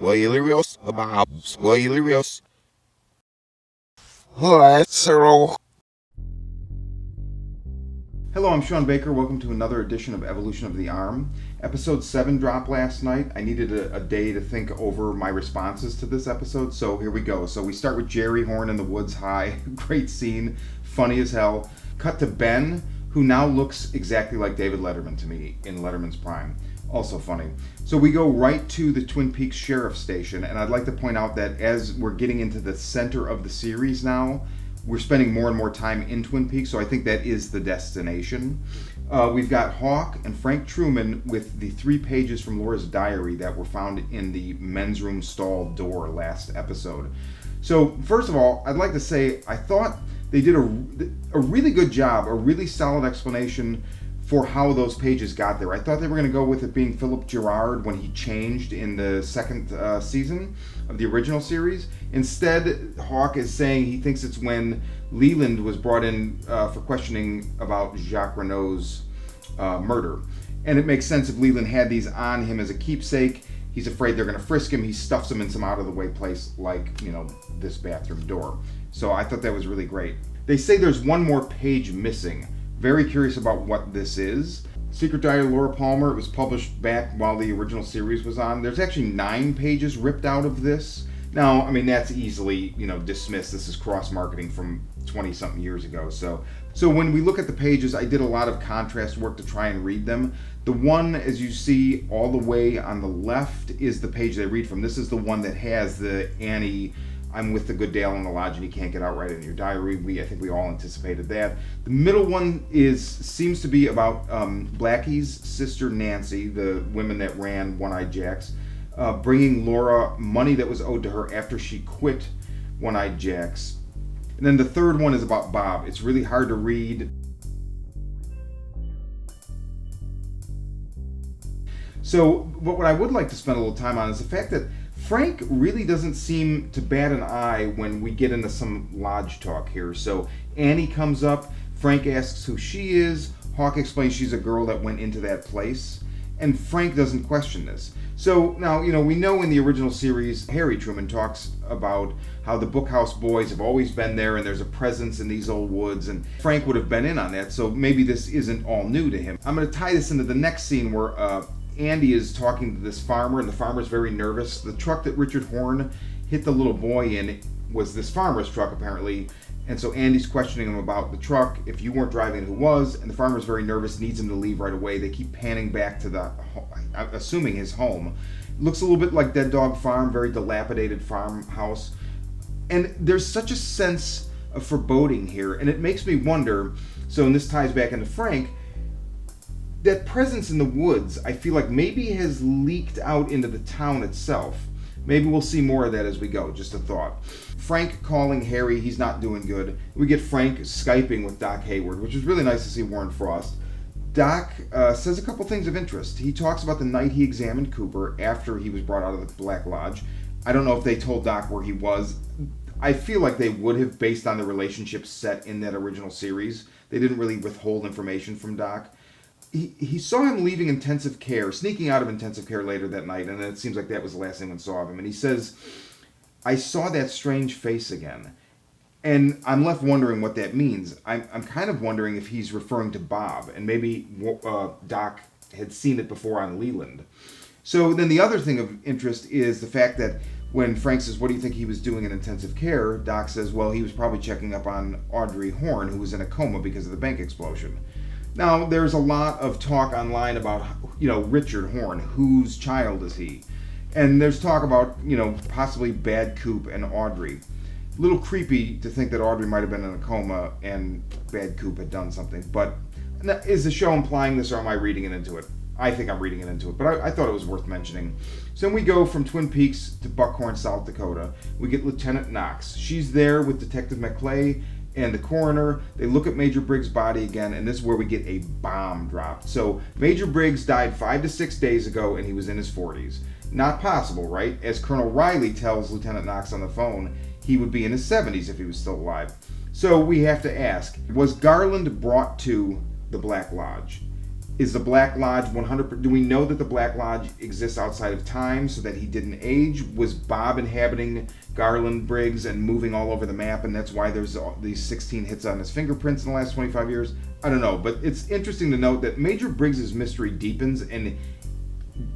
spoilerios about spoilerios. Let's roll. Hello, I'm Sean Baker. Welcome to another edition of Evolution of the Arm. Episode 7 dropped last night. I needed a day to think over my responses to this episode, so here we go. So we start with Jerry Horn in the woods high. Great scene, funny as hell. Cut to Ben, who now looks exactly like David Letterman to me in Letterman's prime. Also funny. So we go right to the Twin Peaks Sheriff Station, and I'd like to point out that as we're getting into the center of the series now, we're spending more and more time in Twin Peaks, so I think that is the destination. We've got Hawk and Frank Truman with the 3 pages from Laura's diary that were found in the men's room stall door last episode. So first of all, I'd like to say I thought they did a really good job, a really solid explanation for how those pages got there. I thought they were going to go with it being Philip Gerard when he changed in the second season of the original series. Instead, Hawk is saying he thinks it's when Leland was brought in for questioning about Jacques Renault's murder. And it makes sense if Leland had these on him as a keepsake. He's afraid they're going to frisk him. He stuffs them in some out-of-the-way place like, this bathroom door. So I thought that was really great. They say there's one more page missing. Very curious about what this is. Secret Diary of Laura Palmer. It was published back while the original series was on. There's actually 9 pages ripped out of this. Now, that's easily, dismissed. This is cross-marketing from 20-something years ago. So when we look at the pages, I did a lot of contrast work to try and read them. The one, as you see, all the way on the left is the page they read from. This is the one that has the Annie, I'm with the good Dale on the lodge and you can't get out right in your diary. I think we all anticipated that. The middle one seems to be about Blackie's sister Nancy, the women that ran One-Eyed Jacks, bringing Laura money that was owed to her after she quit One-Eyed Jacks. And then the third one is about Bob. It's really hard to read. So what I would like to spend a little time on is the fact that Frank really doesn't seem to bat an eye when we get into some lodge talk here. So Annie comes up, Frank asks who she is, Hawk explains she's a girl that went into that place, and Frank doesn't question this. So now, we know in the original series, Harry Truman talks about how the Bookhouse Boys have always been there and there's a presence in these old woods, and Frank would have been in on that, so maybe this isn't all new to him. I'm going to tie this into the next scene where Andy is talking to this farmer, and the farmer's very nervous. The truck that Richard Horn hit the little boy in was this farmer's truck, apparently. And so Andy's questioning him about the truck. If you weren't driving, who was? And the farmer's very nervous, needs him to leave right away. They keep panning back to I'm assuming his home. Looks a little bit like Dead Dog Farm, very dilapidated farmhouse. And there's such a sense of foreboding here, and it makes me wonder, and this ties back into Frank, that presence in the woods, I feel like maybe has leaked out into the town itself. Maybe we'll see more of that as we go, just a thought. Frank calling Harry, he's not doing good. We get Frank Skyping with Doc Hayward, which is really nice to see Warren Frost. Doc says a couple things of interest. He talks about the night he examined Cooper after he was brought out of the Black Lodge. I don't know if they told Doc where he was. I feel like they would have, based on the relationship set in that original series. They didn't really withhold information from Doc. He saw him leaving intensive care, sneaking out of intensive care later that night, and it seems like that was the last thing one saw of him. And he says, I saw that strange face again. And I'm left wondering what that means. I'm kind of wondering if he's referring to Bob, and maybe Doc had seen it before on Leland. So then the other thing of interest is the fact that when Frank says, what do you think he was doing in intensive care? Doc says, well, he was probably checking up on Audrey Horn, who was in a coma because of the bank explosion. Now, there's a lot of talk online about, Richard Horn. Whose child is he? And there's talk about, possibly Bad Coop and Audrey. A little creepy to think that Audrey might have been in a coma and Bad Coop had done something. But is the show implying this, or am I reading it into it? I think I'm reading it into it, but I thought it was worth mentioning. So then we go from Twin Peaks to Buckhorn, South Dakota. We get Lieutenant Knox. She's there with Detective McClay and the coroner. They look at Major Briggs' body again, and this is where we get a bomb dropped. So Major Briggs died 5 to 6 days ago, and he was in his 40s. Not possible, right? As Colonel Riley tells Lieutenant Knox on the phone, he would be in his 70s if he was still alive. So we have to ask, was Garland brought to the Black Lodge? Is the Black Lodge 100%? Do we know that the Black Lodge exists outside of time so that he didn't age? Was Bob inhabiting Garland Briggs and moving all over the map, and that's why there's these 16 hits on his fingerprints in the last 25 years? I don't know, but it's interesting to note that Major Briggs' mystery deepens, and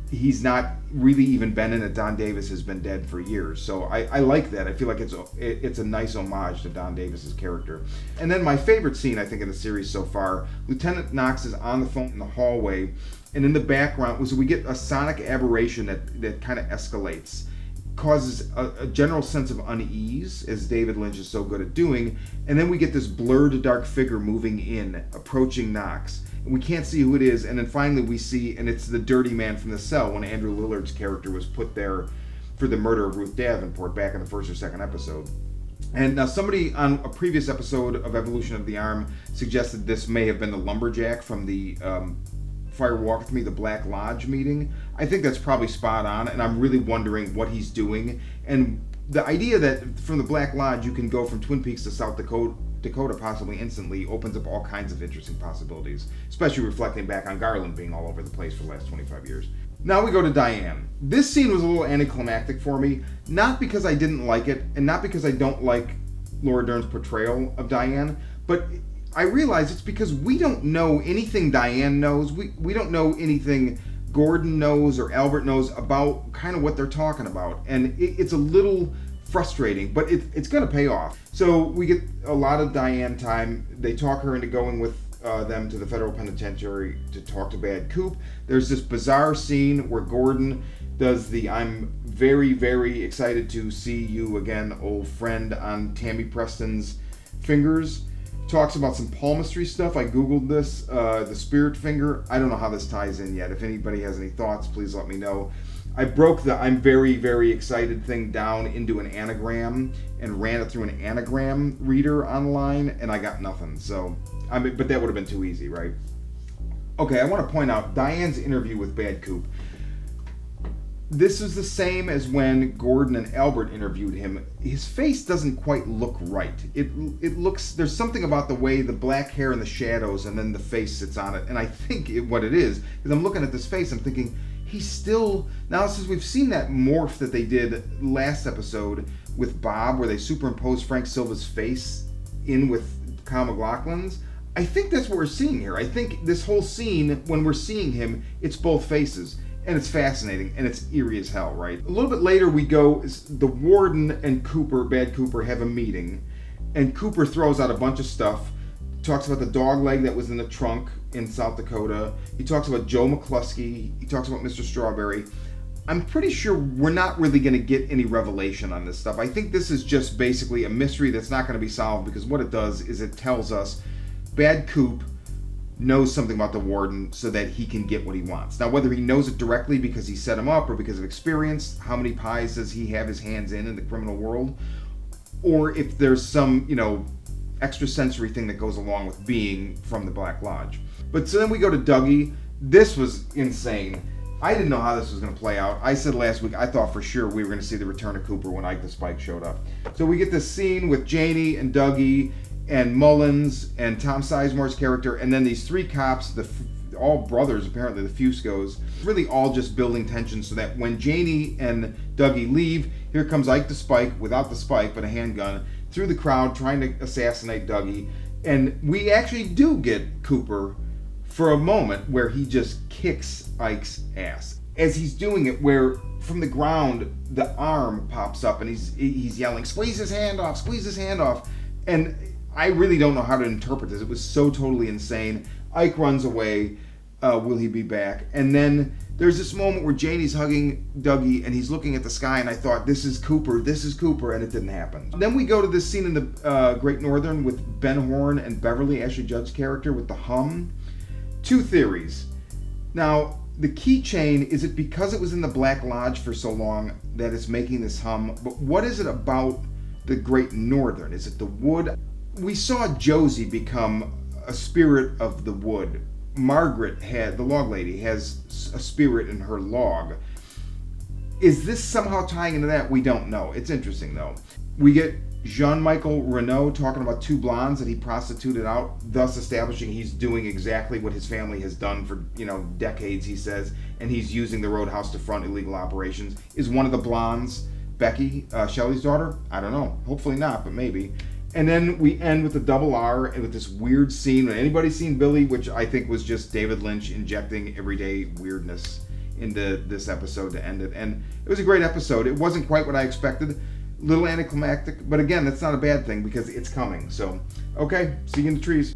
he's not really even been in it. Don Davis has been dead for years, so I like that. I feel like it's a nice homage to Don Davis's character. And then my favorite scene, I think, in the series so far, Lieutenant Knox is on the phone in the hallway, and in the background was we get a sonic aberration that kind of escalates, causes a general sense of unease, as David Lynch is so good at doing, and then we get this blurred dark figure moving in, approaching Knox. We can't see who it is, and then finally we see, and it's the dirty man from the cell when Andrew Lillard's character was put there for the murder of Ruth Davenport back in the first or second episode. And now somebody on a previous episode of Evolution of the Arm suggested this may have been the lumberjack from the Fire Walk With Me, the Black Lodge meeting. I think that's probably spot on, and I'm really wondering what he's doing. And the idea that from the Black Lodge you can go from Twin Peaks to South Dakota possibly instantly opens up all kinds of interesting possibilities, especially reflecting back on Garland being all over the place for the last 25 years. Now we go to Diane. This scene was a little anticlimactic for me, not because I didn't like it, and not because I don't like Laura Dern's portrayal of Diane, but I realize it's because we don't know anything Diane knows. We don't know anything Gordon knows or Albert knows about kind of what they're talking about, and it's a little frustrating, but it's going to pay off. So we get a lot of Diane time. They talk her into going with them to the federal penitentiary to talk to Bad Coop. There's this bizarre scene where Gordon does the "I'm very, very excited to see you again, old friend" on Tammy Preston's fingers. Talks about some palmistry stuff. I googled this, the spirit finger. I don't know how this ties in yet. If anybody has any thoughts, please let me know. I broke the "I'm very, very excited" thing down into an anagram and ran it through an anagram reader online, and I got nothing. So, but that would have been too easy, right? Okay, I want to point out Diane's interview with Bad Coop. This is the same as when Gordon and Albert interviewed him. His face doesn't quite look right. It looks, there's something about the way the black hair and the shadows and then the face sits on it. And I think what it is I'm looking at this face, I'm thinking, he's still, now since we've seen that morph that they did last episode with Bob, where they superimposed Frank Silva's face in with Kyle MacLachlan's, I think that's what we're seeing here. I think this whole scene, when we're seeing him, it's both faces. And it's fascinating, and it's eerie as hell, right? A little bit later, we go, the warden and Cooper, Bad Cooper, have a meeting, and Cooper throws out a bunch of stuff, talks about the dog leg that was in the trunk in South Dakota. He talks about Joe McCluskey. He talks about Mr. Strawberry. I'm pretty sure we're not really going to get any revelation on this stuff. I think this is just basically a mystery that's not going to be solved, because what it does is it tells us Bad Coop knows something about the warden so that he can get what he wants. Now, whether he knows it directly because he set him up or because of experience, how many pies does he have his hands in the criminal world, or if there's some, extrasensory thing that goes along with being from the Black Lodge. But so then we go to Dougie. This was insane. I didn't know how this was going to play out. I said last week I thought for sure we were going to see the return of Cooper when Ike the Spike showed up. So we get this scene with Janie and Dougie and Mullins and Tom Sizemore's character, and then these three cops, all brothers apparently, the Fuscos, really all just building tension so that when Janie and Dougie leave, here comes Ike the Spike, without the spike but a handgun, through the crowd trying to assassinate Dougie. And we actually do get Cooper for a moment where he just kicks Ike's ass. As he's doing it, where from the ground the arm pops up and he's yelling, "Squeeze his hand off, squeeze his hand off." And I really don't know how to interpret this. It was so totally insane. Ike runs away. Will he be back? And then there's this moment where Janie's hugging Dougie and he's looking at the sky, and I thought, this is Cooper, and it didn't happen. Then we go to this scene in the Great Northern with Ben Horne and Beverly, Ashley Judd's character, with the hum. Two theories. Now, the keychain, is it because it was in the Black Lodge for so long that it's making this hum? But what is it about the Great Northern? Is it the wood? We saw Josie become a spirit of the wood. Margaret the log lady, has a spirit in her log. Is this somehow tying into that? We don't know. It's interesting, though. We get Jean-Michel Renaud talking about two blondes that he prostituted out, thus establishing he's doing exactly what his family has done for, decades, he says, and he's using the Roadhouse to front illegal operations. Is one of the blondes Becky, Shelley's daughter? I don't know. Hopefully not, but maybe. And then we end with a double R and with this weird scene. Anybody seen Billy, which I think was just David Lynch injecting everyday weirdness into this episode to end it. And it was a great episode. It wasn't quite what I expected. Little anticlimactic, but again, that's not a bad thing because it's coming. So, okay, see you in the trees.